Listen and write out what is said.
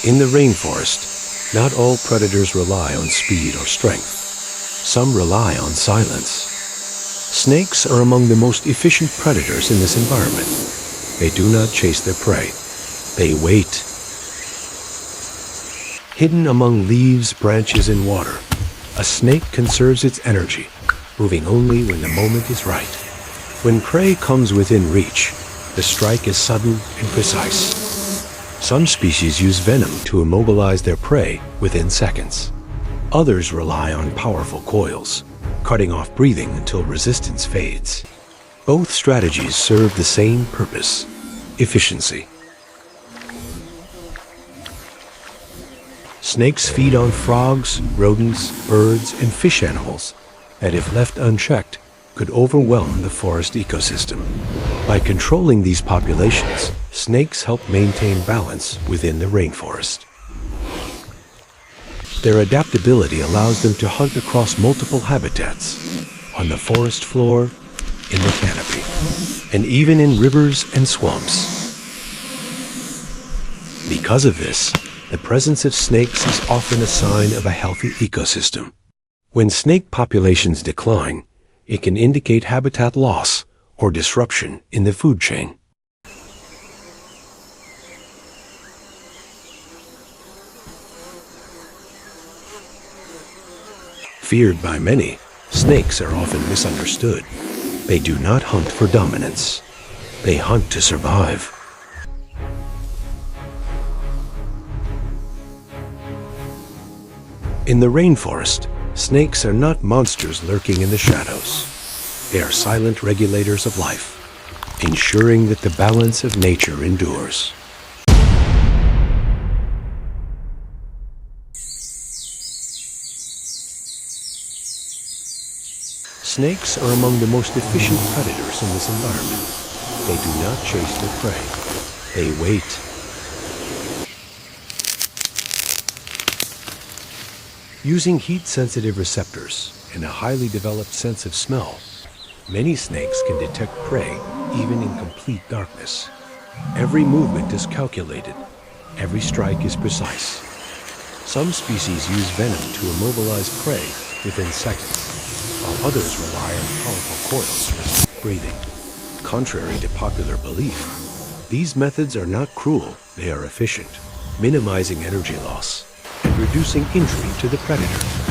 In the rainforest, not all predators rely on speed or strength. Some rely on silence. Snakes are among the most efficient predators in this environment. They do not chase their prey. They wait. Hidden among leaves, branches, and water, a snake conserves its energy, moving only when the moment is right. When prey comes within reach, the strike is sudden and precise. Some species use venom to immobilize their prey within seconds. Others rely on powerful coils, cutting off breathing until resistance fades. Both strategies serve the same purpose: efficiency. Snakes feed on frogs, rodents, birds, and fish animals that, if left unchecked, could overwhelm the forest ecosystem. By controlling these populations, snakes help maintain balance within the rainforest. Their adaptability allows them to hunt across multiple habitats, on the forest floor, in the canopy, and even in rivers and swamps. Because of this, the presence of snakes is often a sign of a healthy ecosystem. When snake populations decline, it can indicate habitat loss or disruption in the food chain. Feared by many, snakes are often misunderstood. They do not hunt for dominance. They hunt to survive. In the rainforest, snakes are not monsters lurking in the shadows. They are silent regulators of life, ensuring that the balance of nature endures. Snakes are among the most efficient predators in this environment. They do not chase their prey. They wait. Using heat-sensitive receptors and a highly developed sense of smell, many snakes can detect prey even in complete darkness. Every movement is calculated. Every strike is precise. Some species use venom to immobilize prey within seconds, while others rely on powerful coils for safe breathing. Contrary to popular belief, these methods are not cruel, they are efficient, minimizing energy loss and reducing injury to the predator.